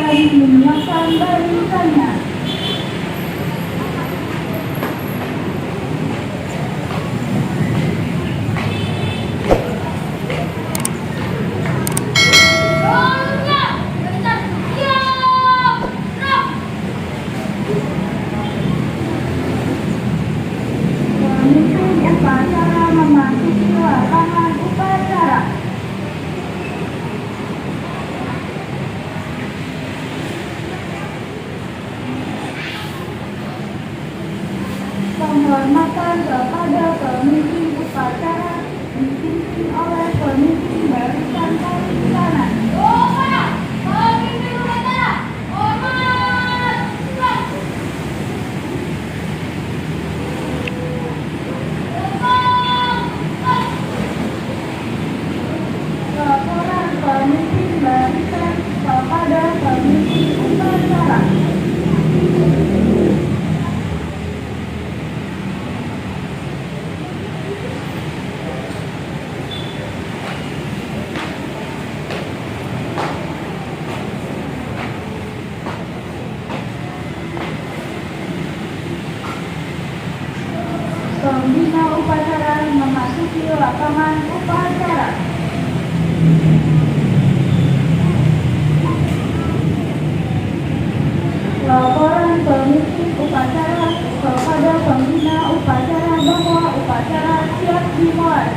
menyiapkan barisannya. Pemimpin upacara memasuki lapangan upacara. Penghormatan kepada pemimpin upacara dipimpin oleh pemimpin barisan paling kanan. Pemimpin upacara, hormat. Laporan pemimpin barisan kepada pemimpin upacara. Pembina upacara memasuki lapangan upacara. Laporan pemimpin upacara kepada pembina upacara bahwa upacara siap dimulai.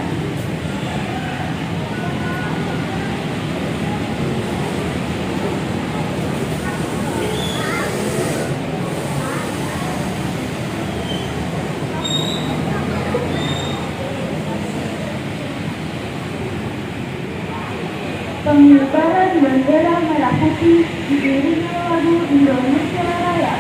Pengibaran bendera merah putih diiringi lagu Indonesia Raya.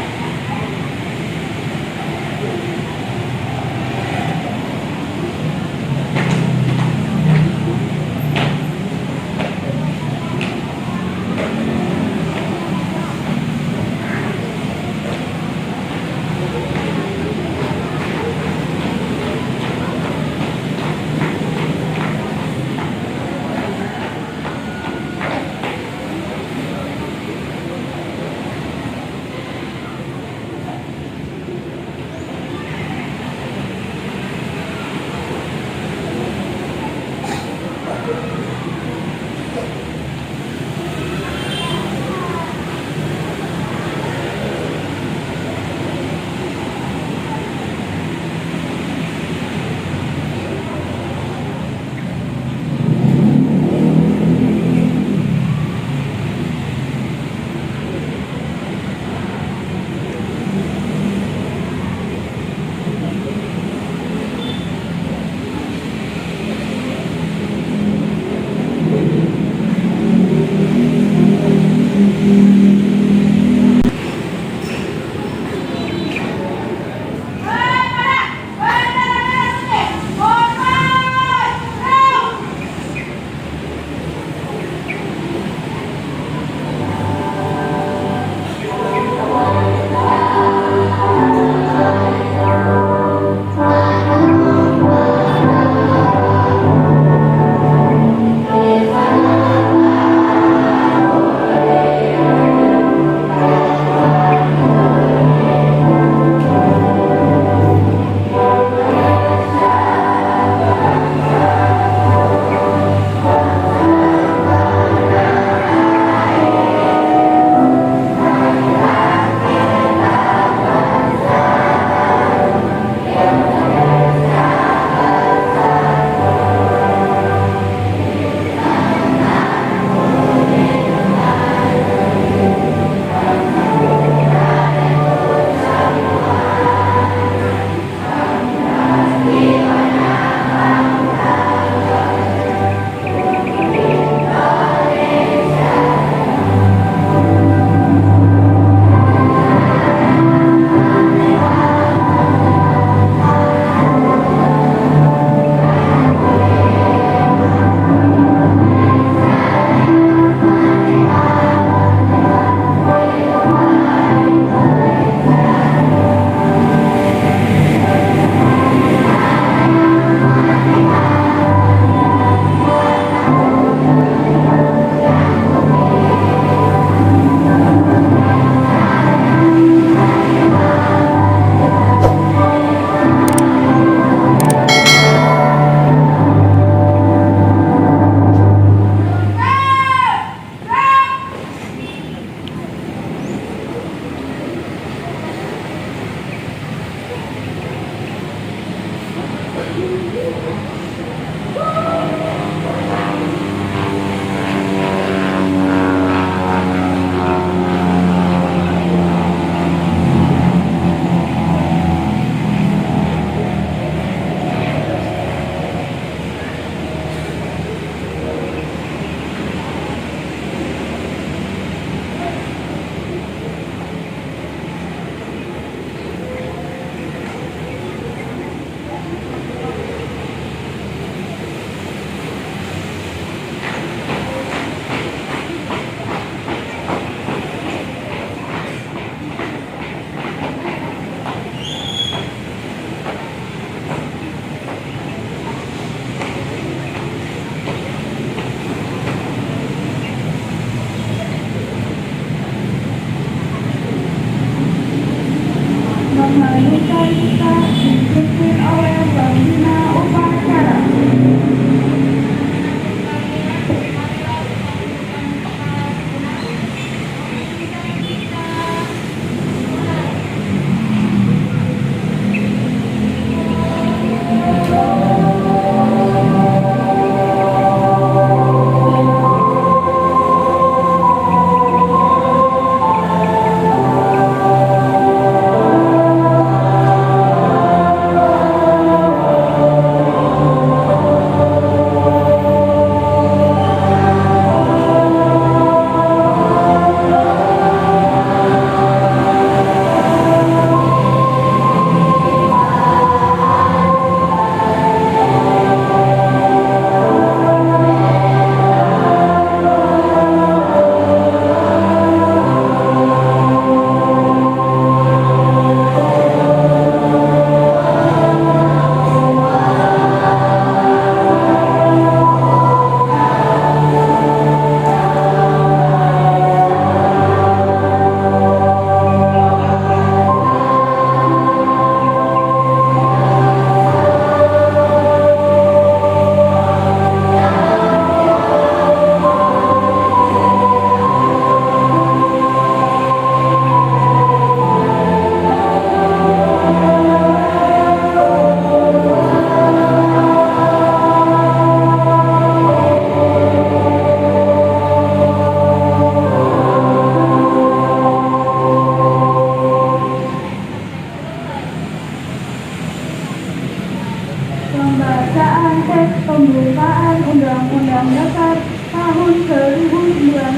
Pembacaan teks pembukaan Undang-Undang Dasar tahun 1945.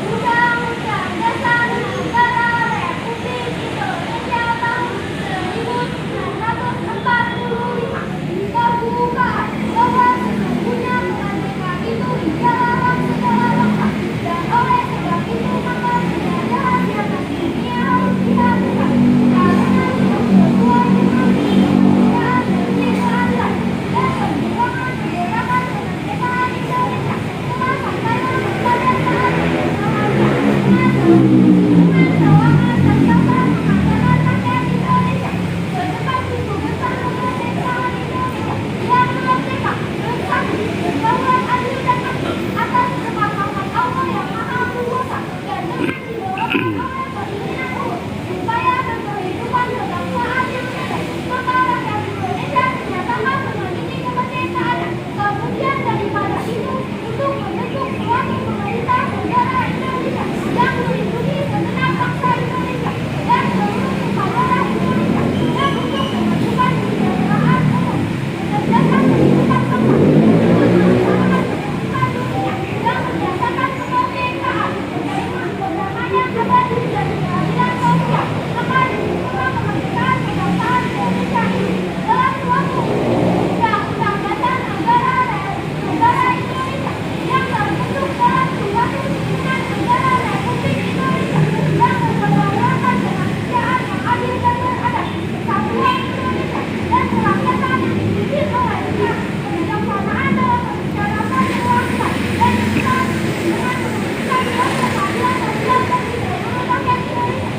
Undang-Undang Dasar Negara Republik Indonesia tahun 1945. Pembukaan bahwa sesungguhnya kemerdekaan itu dilarang secara lengkap dan oleh sebab itu maka penjajahan di atas dunia harus dihapuskan karena tidak sesuai dengan kemanusiaan dan keadilan dan perjuangan merdekakan kemerdekaan Indonesia telah sampaikan kepada saat dengan tawaran dan jasa mengatakan rakyat Indonesia berdepan sungguh besar kemerdekaan Indonesia yang merdeka, bersatu, berdaulat, adil dan makmur atas kemakmuran Allah yang Maha Kuasa dan dengan didorongkan oleh keinginan Allah supaya berkehidupan berbangsa adil dan maka rakyat Indonesia menyatakan memiliki kemerdekaan. Kemudian daripada itu untuk membentuk suatu pemerintah negara Indonesia yang melindungi segenap bangsa Indonesia dan seluruh kesadaran Indonesia dan untuk memajukan kesejahteraan umum, mencerdaskan kehidupan bangsa, dan melaksanakan kehidupan dunia yang berdasarkan kemerdekaan, kebersamaan, perdamaian abadi dan keadilan sosial. Maka disitulah kemerdekaan kebangsaan Indonesia ini dalam suatu Undang-Undang Dasar Negara Indonesia yang terbentuk dalam suatu susunan negara Republik Indonesia yang berkedaulatan kemanusiaan yang adil dan beradab, kesatuan Indonesia dan kerakyatan yang dipimpin oleh kebijaksanaan dalam membicarakan kebangsaan dan kesatuan dengan mewujudkan suatu keadilan sosial bagi seluruh rakyat Indonesia.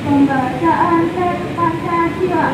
Pembacaan teks Pancasila.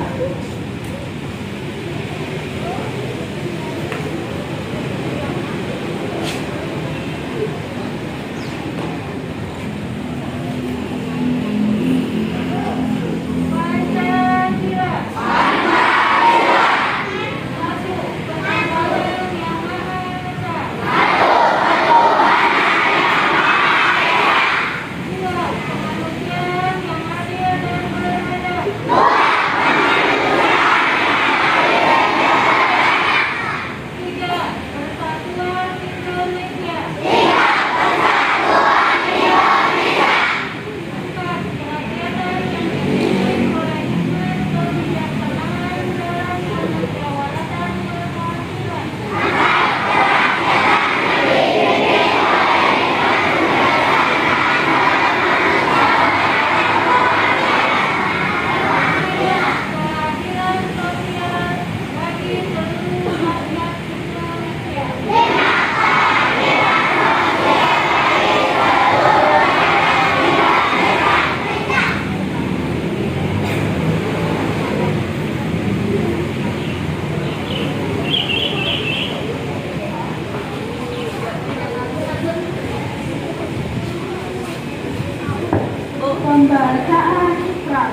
Pembacaan Ikrar.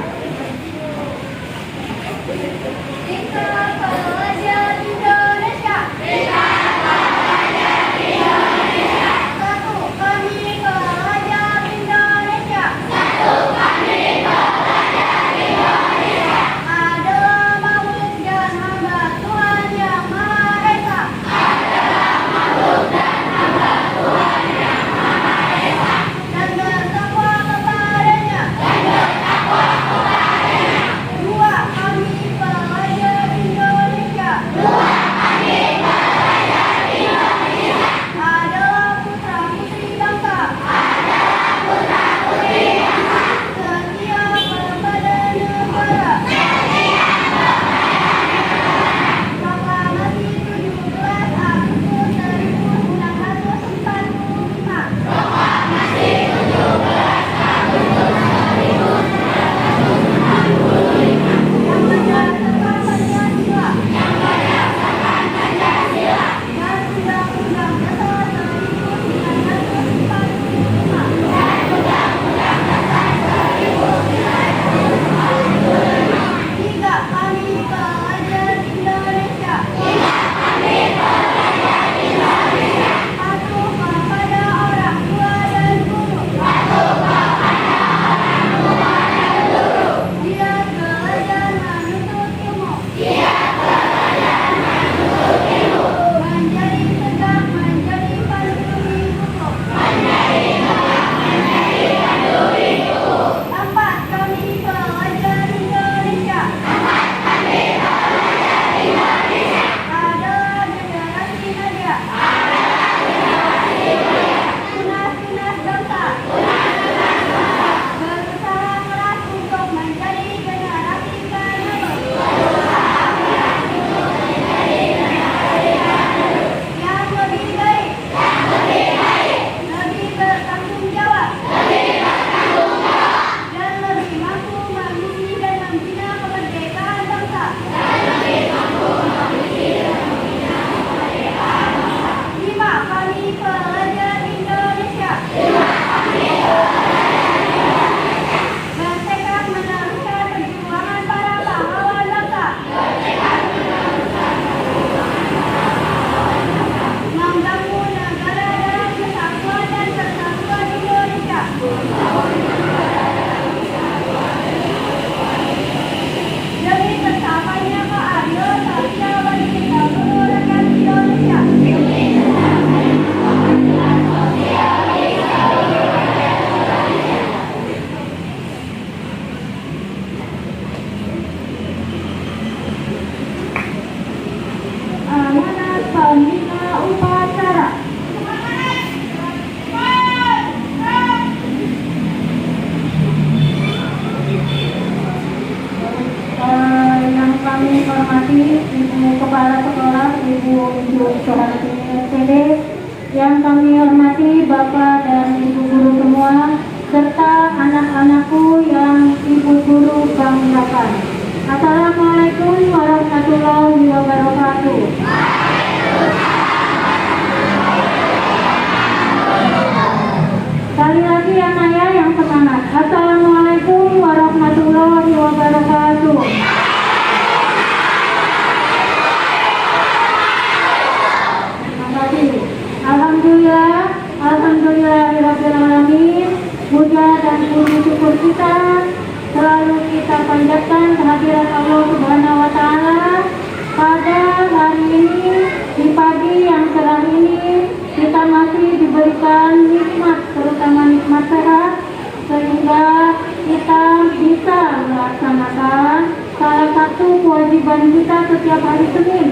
Dua, kami pelajar Indonesia. hormati Bapak dan Ibu guru semua, serta anak-anakku yang Ibu guru banggakan. Assalamualaikum warahmatullahi wabarakatuh. Sekali lagi ya Naya yang semangat. Assalamualaikum warahmatullahi wabarakatuh. Terima kasih. Alhamdulillah, alhamdulillahirabbil alamin. Puja dan puji syukur kita selalu kita panjatkan kehadirat Allah Subhanahu wa taala. Pada hari ini, di pagi yang cerah ini, kita masih diberikan nikmat, terutama nikmat sehat, sehingga kita bisa melaksanakan salah satu kewajiban kita setiap hari Senin,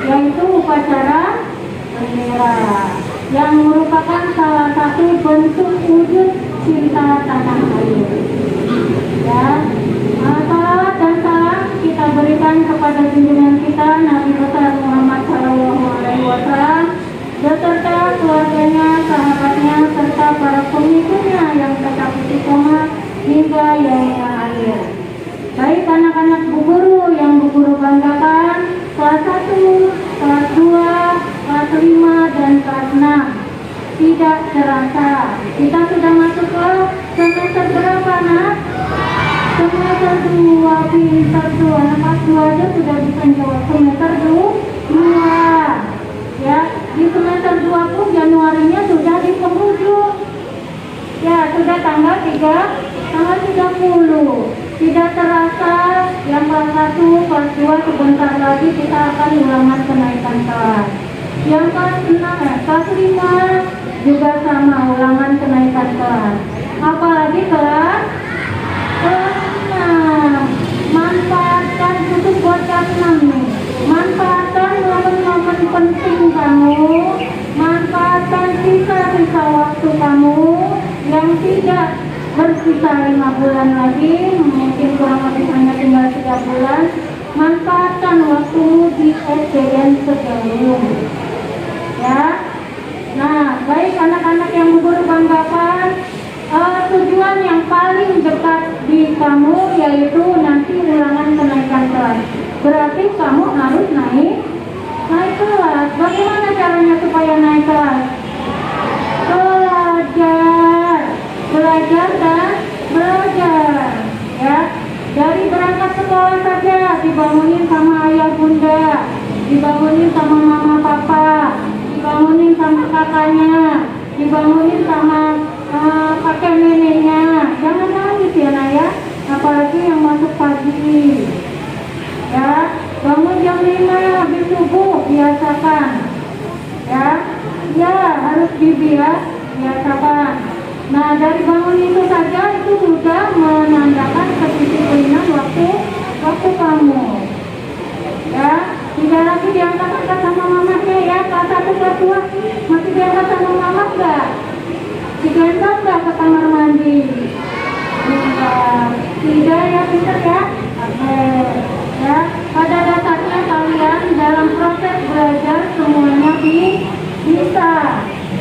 yaitu upacara bendera, yang merupakan salah satu bentuk wujud cinta tanah air. Ya, salawat dan salam kita berikan kepada junjungan kita Nabi besar Muhammad SAW beserta keluarganya, sahabatnya, serta para pengikutnya yang tetap istiqomah hingga yaumul akhir. Baik anak-anak Bu Guru yang Bu Guru banggakan, kelas 1, kelas 2, kelas 5, dan kelas 6. Tidak terasa, kita sudah masuk ke semester berapa, nak? Semester 2, pintar tuh, anak kelas 2 aja sudah bisa jawab. Semester 2. Ya, di semester 2 pun Januarinya sudah di penghujung. Ya, sudah tanggal 30. Tidak terasa, yang kelas 1, kelas 2 sebentar lagi kita akan ulangan kenaikan kelas. Yang kelas 5 juga sama ulangan kenaikan kelas. Apalagi kelas 6. Manfaatkan, khusus buat kelas 6 nih. Manfaatkan momen-momen penting kamu. Manfaatkan sisa-sisa waktu kamu yang tidak bersisa 5 bulan lagi, mungkin kurang lebih hanya tinggal 3 bulan. Manfaatkan waktumu di SDN Segelung. Ya. Nah, baik anak-anak yang Bu Guru banggakan, tujuan yang paling dekat di kamu yaitu nanti ulangan kenaikan kelas. Berarti kamu harus naik kelas. Bagaimana caranya supaya naik kelas? Belajar dan belajar. Ya, dari berangkat sekolah saja dibangunin sama ayah bunda, dibangunin sama mama papa, dibangunin sama kakaknya, dibangunin sama kakek neneknya. Jangan nangis ya Naya, apalagi yang masuk pagi. Ya, bangun jam 5 habis subuh, biasakan. Ya harus biasakan. Nah, dari bangun itu saja itu sudah menandakan kedisiplinan waktu kamu. Ya, tidak lagi diangkat-angkat sama mamanya ya. Kelas 1, kelas 2 masih diangkat sama mama enggak? Digendong enggak ke kamar mandi? Enggak. Tidak ya, pintar ya. Oke. Ya, pada dasarnya kalian dalam proses belajar semuanya bisa.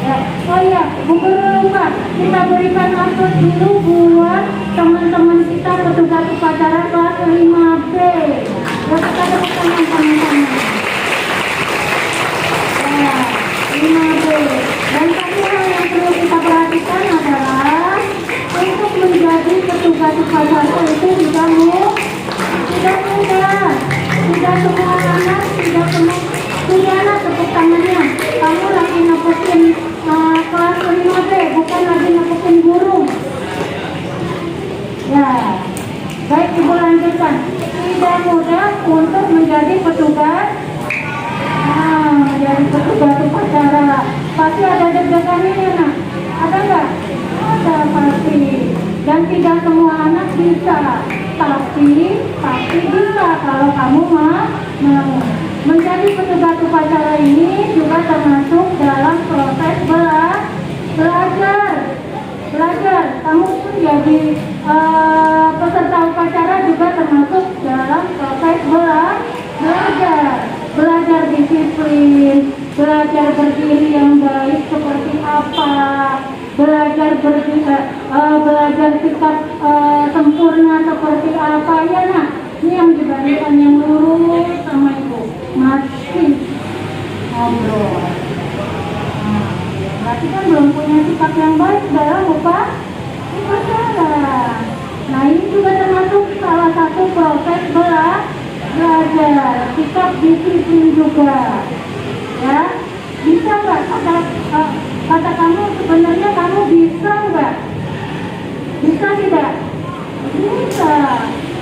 Ya. Oh iya, Bu Guru lupa, kita berikan aplaus dulu buat teman-teman kita petugas upacara kelas 5B. Kita tepuk tangan teman-teman. Ya, 5B. Dan satu hal yang perlu kita perhatikan adalah untuk menjadi petugas upacara itu tidak mudah. Tidak semua anak, tidak anak tepuk tangannya. Kamu lagi nepukin kelas 5B, bukan lagi nepukin burung. Ya, baik Ibu lanjutkan. Tidak mudah untuk menjadi petugas. Menjadi petugas upacara. Pasti ada deg-degannya ya nak? Ada nggak? Ada pasti. Dan tidak semua anak bisa. Tapi pasti bisa kalau kamu mau. Menjadi petugas upacara ini juga termasuk dalam proses belajar. Kamu pun jadi peserta upacara juga termasuk dalam proses belajar disiplin, belajar berdiri yang baik seperti apa, belajar belajar sikap sempurna seperti apa ya nak. Ini yang dibandingkan yang lurus sama ibu masih ngobrol. Nah, berarti kan belum punya sikap yang baik, saudara lupa itu salah. Nah ini juga termasuk salah satu proses belajar, sikap disiplin juga. Ya, bisa nggak kata kamu sebenarnya kamu bisa nggak? Bisa tidak? Bisa.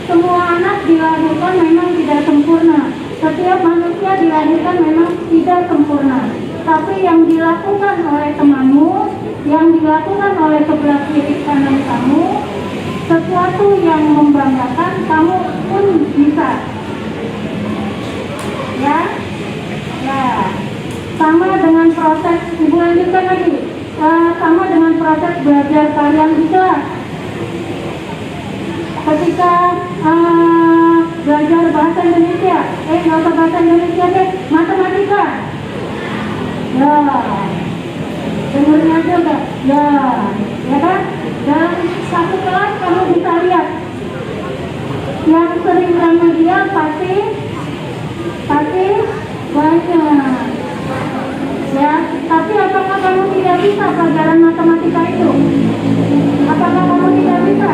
Semua anak dilahirkan memang tidak sempurna. Setiap manusia dilahirkan memang tidak sempurna. Tapi yang dilakukan oleh temanmu, yang dilakukan oleh sebelah kiri kanan kamu, sesuatu yang membanggakan, kamu pun bisa. Ya, ya. Sama dengan proses, ibu lanjutkan lagi. Sama dengan proses belajar kalian juga. Ketika belajar bahasa Indonesia, nggak usah bahasa Indonesia deh, matematika. Ya, dengarnya juga. Ya, ya kan? Dalam satu kelas kamu bisa lihat yang sering remedial pasti banyak. Ya, tapi apakah kamu tidak bisa pelajaran matematika itu? Apakah kamu tidak bisa?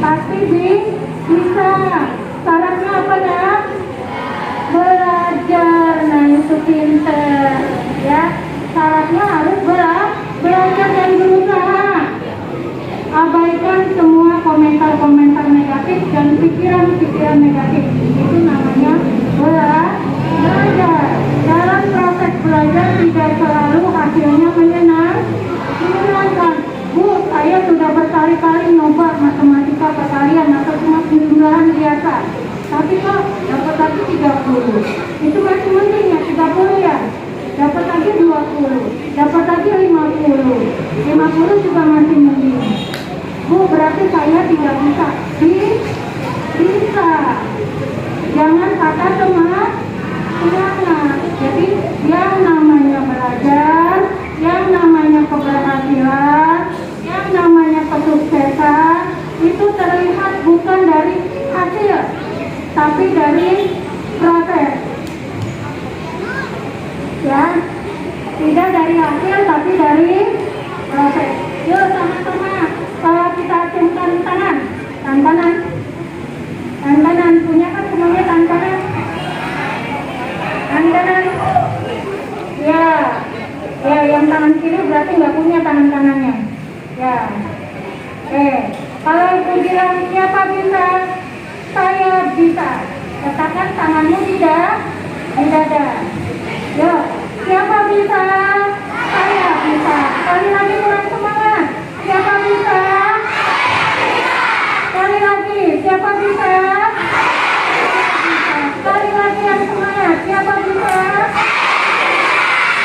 Pasti bisa. Syaratnya apa nak? Belajar. Nah itu pinter. Ya, syaratnya harus belajar dan berusaha. Abaikan semua komentar-komentar negatif dan pikiran-pikiran negatif. Itu namanya belajar. Dalam proses belajar tidak selalu hasilnya menyenangkan. Bu, saya sudah berkali-kali nyoba matematika perkalian atau cuma penjumlahan biasa. Tapi kok dapat lagi 30. Itu masih mending ya 30 ya. Dapat lagi 20, dapat lagi 50. 50 juga masih mending. Bu, berarti saya tidak bisa. Bisa. Jangan kata semangat. Jadi yang namanya belajar, yang namanya keberhasilan, yang namanya kesuksesan itu terlihat bukan dari hasil, tapi dari proses. Ya, tidak dari hasil tapi dari proses. Yuk sama-sama kita acungkan tangan. Tangan punya kan semuanya tangan. Ya, yang tangan kiri berarti nggak punya tangannya. Ya, kalau ibu bilang siapa bisa, saya bisa. Letakkan tanganmu di dada. Yuk, siapa bisa, saya bisa. Kali lagi kurang semangat. Siapa bisa? Kali lagi, siapa bisa? Kali lagi yang semangat. Siapa bisa?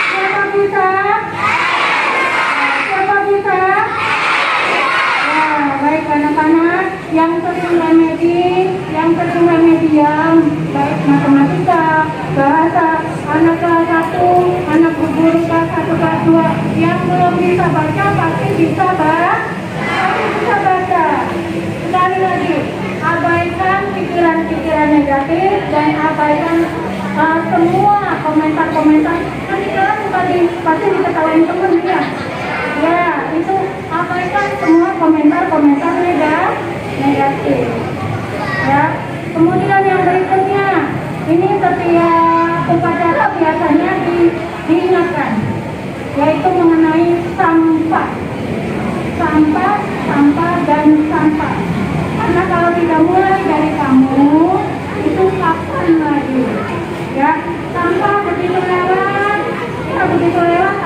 Siapa bisa? Siapa bisa? Ya, baik anak-anak yang sering remedial, baik matematika, bahasa, anak kelas 1, anak guru kelas 1, kelas 2, yang belum bisa baca pasti bisa baca. Sekali lagi, abaikan pikiran-pikiran negatif dan abaikan semua komentar-komentar. Nanti kalian pasti diketawain teman ya. Ya, itu abaikan semua komentar-komentar negatif. Ya, kemudian yang berikutnya, ini setiap upacara biasanya diingatkan, yaitu mengenai sampah, dan sampah. Karena kalau tidak mulai dari kamu, itu kapan lagi? Ya, sampah begitu lewat,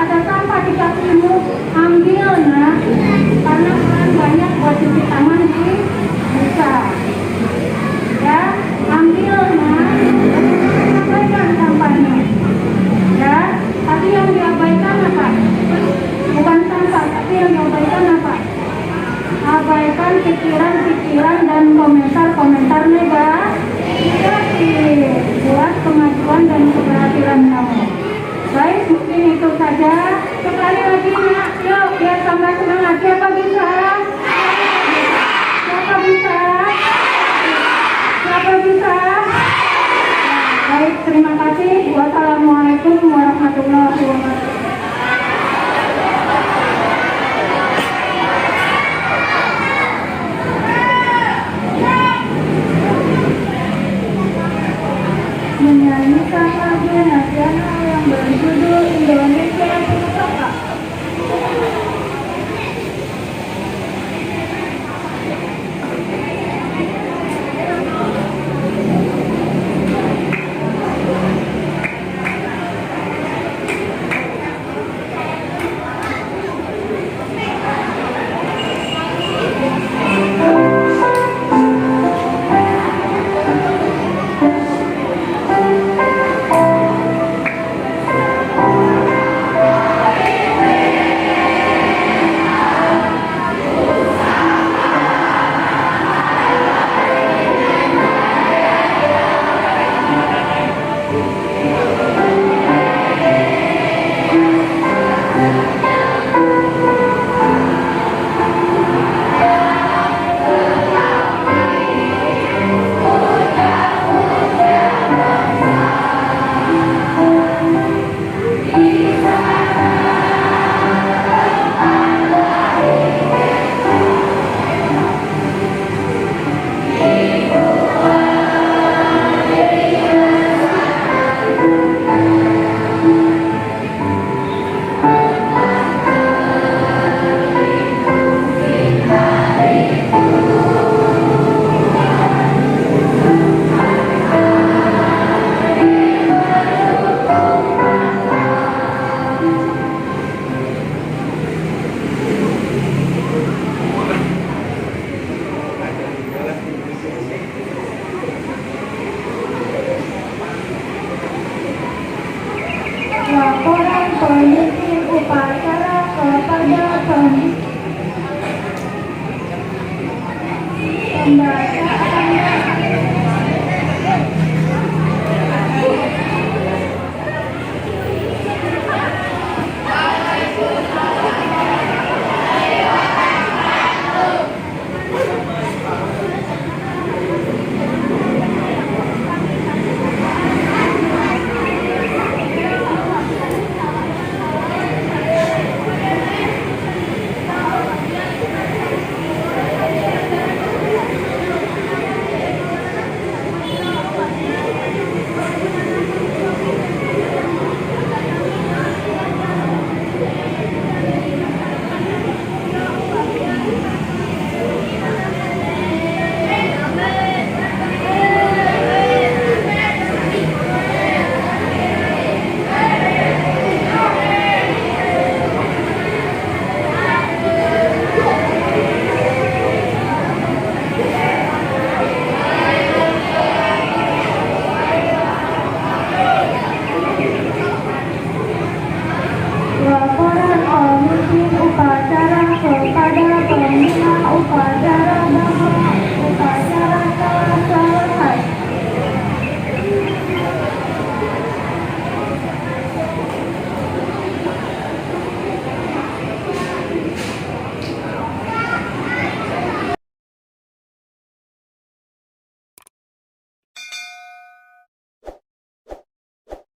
ada sampah di kakimu, ambil nah, karena kan banyak buat cuci tangan bisa. Ya, ambil nah, abaikan sampahnya. Ya, tapi yang diabaikan apa? Bukan sampah, tapi yang diabaikan apa? Abaikan pikiran-pikiran dan komentar-komentar negatif buat kemajuan dan keberhasilan kamu. mungkin itu saja.